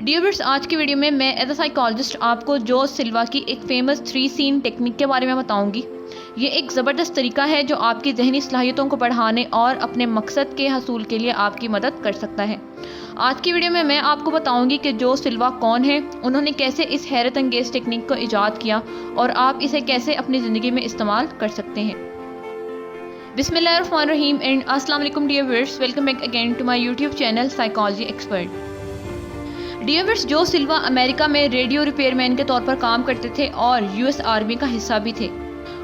Dear viewers, आज की video में मैं एज अ साइकोलॉजिस्ट आपको जो सिल्वा की एक फेमस 3 सीन टेक्निक के बारे में बताऊंगी। ये एक ज़बरदस्त तरीका है जो आपकी जहनी सलाहियतों को बढ़ाने और अपने मकसद के हसूल के लिए आपकी मदद कर सकता है। आज की वीडियो में मैं आपको बताऊंगी कि जो सिल्वा कौन है, उन्होंने कैसे इस हैरत अंगेज़ टेक्निक को ईजाद किया और आप इसे कैसे अपनी ज़िंदगी में इस्तेमाल कर सकते हैं। बिस्मिल्लाहिर्रहमानिर्रहीम एंड अस्सलाम वालेकुम dear viewers, welcome back again to my YouTube channel psychology expert. Dear viewers, जो सिल्वा अमेरिका में रेडियो रिपेयरमैन के तौर पर काम करते थे और यूएस आर्मी का हिस्सा भी थे।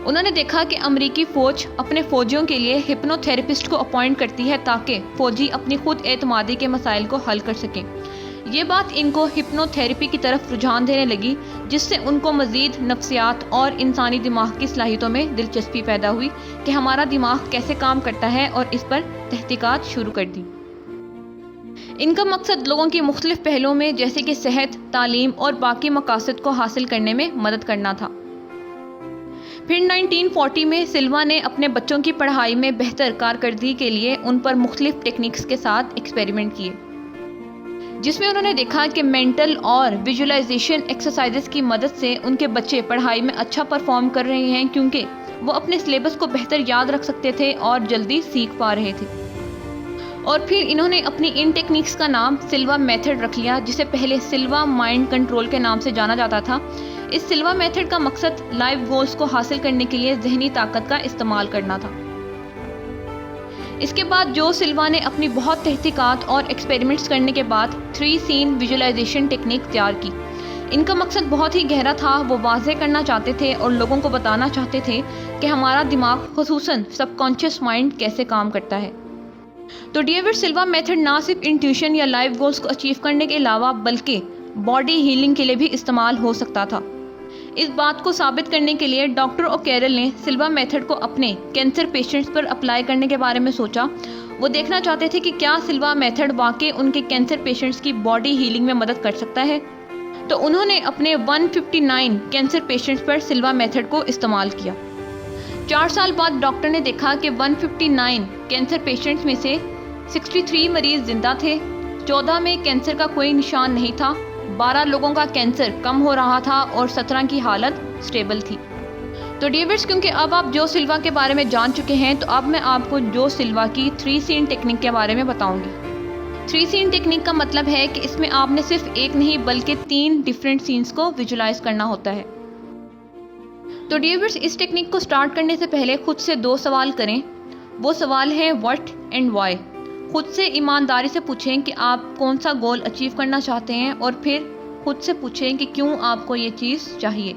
उन्होंने देखा कि अमेरिकी फ़ौज अपने फ़ौजियों के लिए हिप्नोथेरेपिस्ट को अपॉइंट करती है ताकि फ़ौजी अपनी खुद एतमादी के मसाइल को हल कर सकें। ये बात इनको हिप्नोथेरेपी की तरफ रुझान देने लगी, जिससे उनको मज़ीद नफ्सियात और इंसानी दिमाग की सलाहियतों में दिलचस्पी पैदा हुई कि हमारा दिमाग कैसे काम करता है, और इस पर तहकीकात शुरू कर दी। इनका मकसद लोगों की मुख्तलिफ पहलुओं में जैसे कि सेहत, तालीम और बाकी मकासद को हासिल करने में मदद करना था। फिर 1940 में सिल्वा ने अपने बच्चों की पढ़ाई में बेहतर कारकर्दगी के लिए उन पर मुख्तलिफ टेक्निक्स के साथ एक्सपेरिमेंट किए, जिसमें उन्होंने देखा कि मेंटल और विजुअलाइजेशन एक्सरसाइजेस की मदद से उनके बच्चे पढ़ाई में अच्छा परफॉर्म कर रहे हैं, क्योंकि वो अपने सिलेबस को बेहतर याद रख सकते थे और जल्दी सीख पा रहे थे। और फिर इन्होंने अपनी इन टेक्निक्स का नाम सिल्वा मेथड रख लिया, जिसे पहले सिल्वा माइंड कंट्रोल के नाम से जाना जाता था। इस सिल्वा मेथड का मकसद लाइफ गोल्स को हासिल करने के लिए जहनी ताकत का इस्तेमाल करना था। इसके बाद जो सिल्वा ने अपनी बहुत तहकीकात और एक्सपेरिमेंट्स करने के बाद 3 सीन विजुअलाइजेशन टेक्निक तैयार की। इनका मकसद बहुत ही गहरा था। वो वाज़े करना चाहते थे और लोगों को बताना चाहते थे कि हमारा दिमाग, खुसूसन सबकॉन्शियस माइंड, कैसे काम करता है। तो डियर व्यूअर्स, सिल्वा मेथड ना सिर्फ इंट्यूशन या लाइफ गोल्स को अचीव करने के अलावा बल्कि बॉडी हीलिंग के लिए भी इस्तेमाल हो सकता था। इस बात को साबित करने के लिए डॉक्टर ओकेरल ने सिल्वा मेथड को अपने कैंसर पेशेंट्स पर अप्लाई करने के बारे में सोचा। वो देखना चाहते थे कि क्या सिल्वा मेथड वाकई उनके कैंसर पेशेंट्स की बॉडी हीलिंग में मदद कर सकता है। तो उन्होंने अपने 159 कैंसर पेशेंट्स पर सिल्वा मेथड को इस्तेमाल किया। 4 साल बाद डॉक्टर ने देखा कि 159 कैंसर पेशेंट्स में से 63 मरीज जिंदा थे, 14 में कैंसर का कोई निशान नहीं था, 12 लोगों का कैंसर कम हो रहा था और 17 की हालत स्टेबल थी। तो डियर व्यूअर्स, क्योंकि अब आप जो सिल्वा के बारे में जान चुके हैं, तो अब मैं आपको जो सिल्वा की 3 सीन टेक्निक के बारे में बताऊंगी। 3 सीन टेक्निक का मतलब है कि इसमें आपने सिर्फ एक नहीं बल्कि 3 डिफरेंट सीन्स को विजुलाइज करना होता है। तो डियर व्यूअर्स, इस टेक्निक को स्टार्ट करने से पहले खुद से 2 सवाल करें। वो सवाल है व्हाट एंड व्हाई। खुद से ईमानदारी से पूछें कि आप कौन सा गोल अचीव करना चाहते हैं, और फिर खुद से पूछें कि क्यों आपको ये चीज़ चाहिए।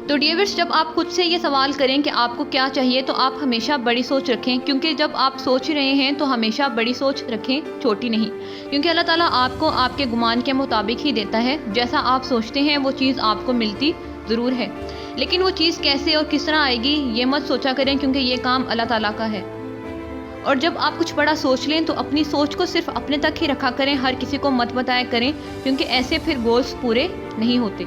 तो डियर व्यूअर्स, जब आप खुद से ये सवाल करें कि आपको क्या चाहिए, तो आप हमेशा बड़ी सोच रखें, क्योंकि जब आप सोच रहे हैं तो हमेशा बड़ी सोच रखें, छोटी नहीं। क्योंकि अल्लाह ताला आपको आपके गुमान के मुताबिक ही देता है। जैसा आप सोचते हैं वो चीज़ आपको मिलती ज़रूर है, लेकिन वो चीज़ कैसे और किस तरह आएगी ये मत सोचा करें, क्योंकि ये काम अल्लाह ताला का है। और जब आप कुछ बड़ा सोच लें तो अपनी सोच को सिर्फ अपने तक ही रखा करें, हर किसी को मत बताया करें, क्योंकि ऐसे फिर गोल्स पूरे नहीं होते।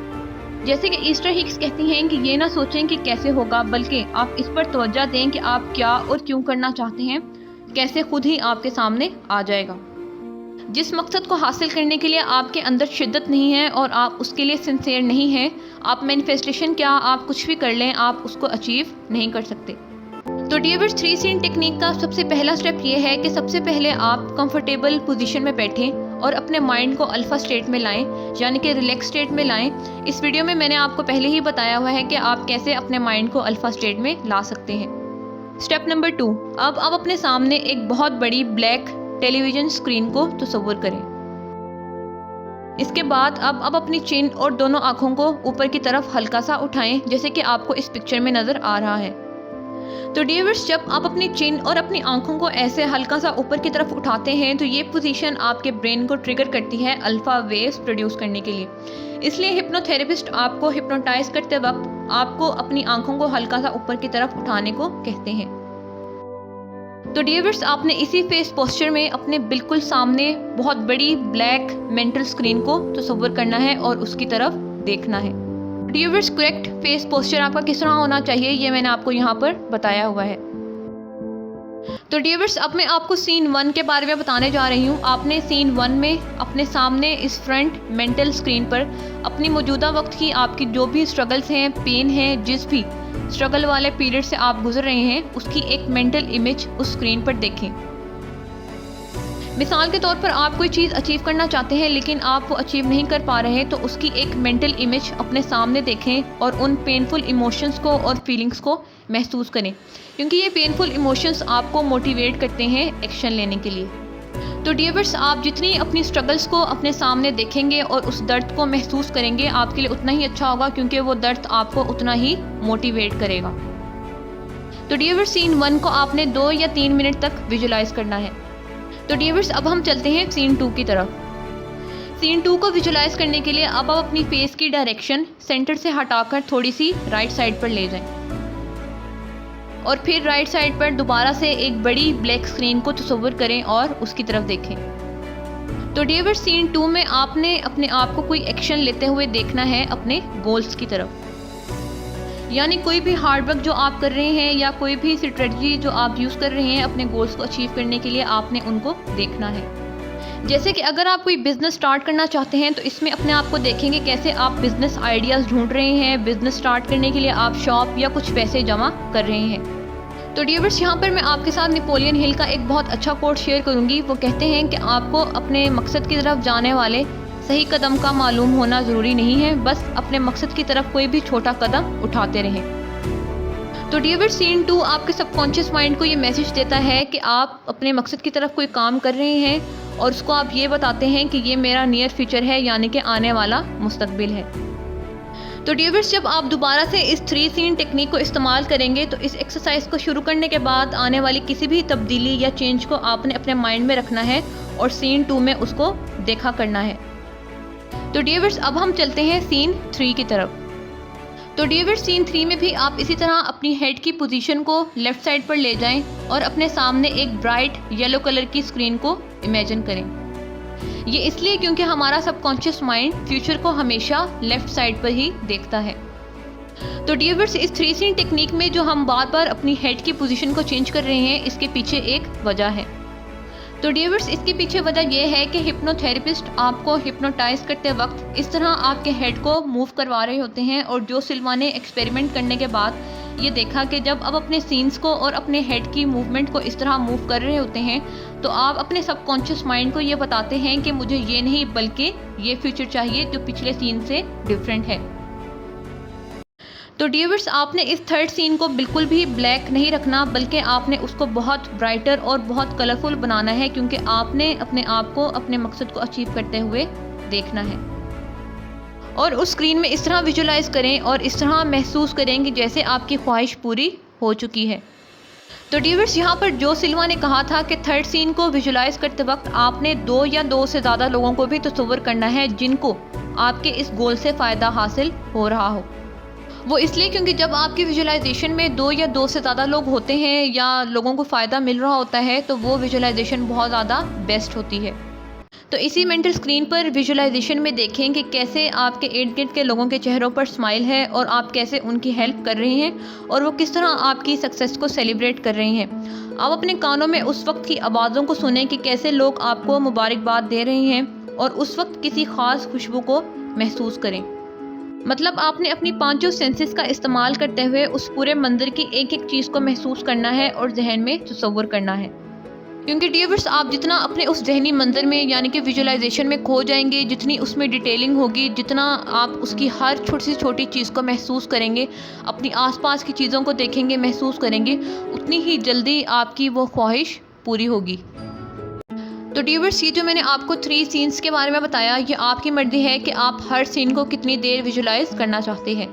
जैसे कि ईस्टर हिक्स कहती हैं कि ये ना सोचें कि कैसे होगा, बल्कि आप इस पर तवज्जो दें कि आप क्या और क्यों करना चाहते हैं। कैसे खुद ही आपके सामने आ जाएगा। जिस मकसद को हासिल करने के लिए आपके अंदर शिद्दत नहीं है और आप उसके लिए सिंसियर नहीं हैं, आप मैनिफेस्टेशन क्या, आप कुछ भी कर लें, आप उसको अचीव नहीं कर सकते। तो डियर व्यूअर्स, 3 सीन टेक्निक का सबसे पहला स्टेप ये है कि सबसे पहले आप कंफर्टेबल पोजीशन में बैठें और अपने माइंड को अल्फा स्टेट में लाएं, यानी कि रिलैक्स स्टेट में लाएं। इस वीडियो में मैंने आपको पहले ही बताया हुआ है कि आप कैसे अपने माइंड को अल्फा स्टेट में ला सकते हैं। स्टेप नंबर 2, अब आप अपने सामने एक बहुत बड़ी ब्लैक टेलीविज़न स्क्रीन को तस्वुर करें। इसके बाद अब अपनी चिन और दोनों आँखों को ऊपर की तरफ हल्का सा उठाएं, जैसे कि आपको इस पिक्चर में नज़र आ रहा है। तो डियर व्यूअर्स, जब आप अपनी चिन और अपनी आँखों को ऐसे हल्का सा ऊपर की तरफ उठाते हैं, तो ये पोजीशन आपके ब्रेन को ट्रिगर करती है अल्फ़ा वेव्स प्रोड्यूस करने के लिए। इसलिए हिप्नोथेरेपिस्ट आपको हिप्नोटाइज करते वक्त आपको अपनी आँखों को हल्का सा ऊपर की तरफ उठाने को कहते हैं। तो डियर व्यूअर्स, आपने इसी फेस पोस्चर में अपने बिल्कुल सामने बहुत बड़ी ब्लैक मेंटल स्क्रीन को तस्वुर करना है और उसकी तरफ देखना है। Dear viewers, correct face posture आपका किस तरह होना चाहिए ये मैंने आपको यहाँ पर बताया हुआ है। तो डियर्स, अब मैं आपको सीन 1 के बारे में बताने जा रही हूँ। आपने सीन 1 में अपने सामने इस फ्रंट मेंटल स्क्रीन पर अपनी मौजूदा वक्त की आपकी जो भी स्ट्रगल्स हैं, पेन हैं, जिस भी स्ट्रगल वाले पीरियड से आप गुजर रहे हैं, उसकी एक मेंटल इमेज उस स्क्रीन पर देखें। मिसाल के तौर पर आप कोई चीज़ अचीव करना चाहते हैं लेकिन आप वो अचीव नहीं कर पा रहे हैं, तो उसकी एक मेंटल इमेज अपने सामने देखें और उन पेनफुल इमोशंस को और फीलिंग्स को महसूस करें, क्योंकि ये पेनफुल इमोशंस आपको मोटिवेट करते हैं एक्शन लेने के लिए। तो डियर्स, आप जितनी अपनी स्ट्रगल्स को अपने सामने देखेंगे और उस दर्द को महसूस करेंगे, आपके लिए उतना ही अच्छा होगा, क्योंकि वो दर्द आपको उतना ही मोटिवेट करेगा। तो डियर्स, सीन 1 को आपने 2 या 3 मिनट तक विजुलाइज करना है। तो डियर्स, अब हम चलते हैं सीन 2 की तरफ। सीन 2 को विजुलाइज करने के लिए अब आप अपनी फेस की डायरेक्शन सेंटर से हटाकर थोड़ी सी राइट साइड पर ले जाएं और फिर राइट साइड पर दोबारा से एक बड़ी ब्लैक स्क्रीन को तस्वीर करें और उसकी तरफ देखें। तो डियर्स, सीन 2 में आपने अपने आप को कोई एक्शन लेते हुए देखना है अपने गोल्स की तरफ, यानी कोई भी हार्डवर्क जो आप कर रहे हैं या कोई भी स्ट्रेटजी जो आप यूज़ कर रहे हैं अपने गोल्स को अचीव करने के लिए, आपने उनको देखना है। जैसे कि अगर आप कोई बिज़नेस स्टार्ट करना चाहते हैं तो इसमें अपने आप को देखेंगे कैसे आप बिज़नेस आइडियाज़ ढूंढ रहे हैं, बिज़नेस स्टार्ट करने के लिए आप शॉप या कुछ पैसे जमा कर रहे हैं। तो डियर्स, यहाँ पर मैं आपके साथ नेपोलियन हिल का एक बहुत अच्छा कोट शेयर करूँगी। वो कहते हैं कि आपको अपने मकसद की तरफ जाने वाले सही कदम का मालूम होना ज़रूरी नहीं है, बस अपने मकसद की तरफ कोई भी छोटा कदम उठाते रहें। तो डियर्स, सीन 2 आपके सबकॉन्शियस माइंड को ये मैसेज देता है कि आप अपने मकसद की तरफ कोई काम कर रहे हैं और उसको आप ये बताते हैं कि ये मेरा नियर फ्यूचर है, यानी कि आने वाला मुस्तकबिल है। तो डियर्स, जब आप दोबारा से इस 3 सीन टेक्निक को इस्तेमाल करेंगे तो इस एक्सरसाइज को शुरू करने के बाद आने वाली किसी भी तब्दीली या चेंज को आपने अपने माइंड में रखना है और सीन 2 में उसको देखा करना है। तो डियर्स, अब हम चलते हैं सीन 3 की तरफ। तो डियर्स, सीन 3 में भी आप इसी तरह अपनी हेड की पोजीशन को लेफ़्ट साइड पर ले जाएं और अपने सामने एक ब्राइट येलो कलर की स्क्रीन को इमेजिन करें। ये इसलिए क्योंकि हमारा सबकॉन्शियस माइंड फ्यूचर को हमेशा लेफ़्ट साइड पर ही देखता है। तो डियर्स, इस 3 सीन टेक्निक में जो हम बार बार अपनी हेड की पोजीशन को चेंज कर रहे हैं, इसके पीछे एक वजह है। तो डियर्स, इसके पीछे वजह यह है कि हिप्नोथेरेपिस्ट आपको हिप्नोटाइज करते वक्त इस तरह आपके हेड को मूव करवा रहे होते हैं और जो सिल्वा ने एक्सपेरिमेंट करने के बाद ये देखा कि जब आप अपने सीन्स को और अपने हेड की मूवमेंट को इस तरह मूव कर रहे होते हैं तो आप अपने सबकॉन्शियस माइंड को ये बताते हैं कि मुझे ये नहीं बल्कि ये फ्यूचर चाहिए जो पिछले सीन से डिफरेंट है। तो डियर्स, आपने इस 3rd सीन को बिल्कुल भी ब्लैक नहीं रखना, बल्कि आपने उसको बहुत ब्राइटर और बहुत कलरफुल बनाना है, क्योंकि आपने अपने आप को अपने मकसद को अचीव करते हुए देखना है। और उस स्क्रीन में इस तरह विजुलाइज करें और इस तरह महसूस करें कि जैसे आपकी ख्वाहिश पूरी हो चुकी है। तो डियर्स, यहाँ पर जो सिल्वा ने कहा था कि 3rd सीन को विजुलाइज करते वक्त आपने 2 या 2 से ज़्यादा लोगों को भी तस्वीर करना है जिनको आपके इस गोल से फ़ायदा हासिल हो रहा हो। वो इसलिए क्योंकि जब आपकी विजुलाइजेशन में 2 या 2 से ज़्यादा लोग होते हैं या लोगों को फ़ायदा मिल रहा होता है तो वो विजुलाइजेशन बहुत ज़्यादा बेस्ट होती है। तो इसी मेंटल स्क्रीन पर विजुलाइजेशन में देखें कि कैसे आपके इर्द गिर्द के लोगों के चेहरों पर स्माइल है और आप कैसे उनकी हेल्प कर रहे हैं और वो किस तरह आपकी सक्सेस को सेलिब्रेट कर रहे हैं। आप अपने कानों में उस वक्त की आवाज़ों को सुनें कि कैसे लोग आपको मुबारकबाद दे रहे हैं और उस वक्त किसी ख़ास खुशबू को महसूस करें। मतलब आपने अपनी 5 सेंसेस का इस्तेमाल करते हुए उस पूरे मंदिर की एक एक चीज़ को महसूस करना है और जहन में तस्वुर करना है, क्योंकि डियर्स, आप जितना अपने उस जहनी मंदिर में यानी कि विजुलाइजेशन में खो जाएंगे, जितनी उसमें डिटेलिंग होगी, जितना आप उसकी हर छोटी से छोटी चीज़ को महसूस करेंगे, अपनी आसपास की चीज़ों को देखेंगे, महसूस करेंगे, उतनी ही जल्दी आपकी वो ख्वाहिश पूरी होगी। तो डियर्स, ये जो मैंने आपको 3 सीन्स के बारे में बताया, ये आपकी मर्जी है कि आप हर सीन को कितनी देर विजुलाइज करना चाहते हैं।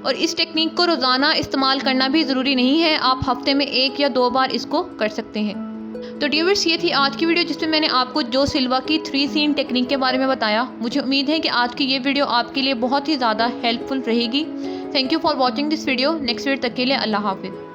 और इस टेक्निक को रोज़ाना इस्तेमाल करना भी ज़रूरी नहीं है, आप हफ्ते में 1 या 2 बार इसको कर सकते हैं। तो डियर्स, ये थी आज की वीडियो जिसमें मैंने आपको जो सिल्वा की 3 सीन टेक्निक के बारे में बताया। मुझे उम्मीद है कि आज की ये वीडियो आपके लिए बहुत ही ज़्यादा हेल्पफुल रहेगी। Thank you for watching this video. Next video तक के लिए अल्लाह हाफिज़।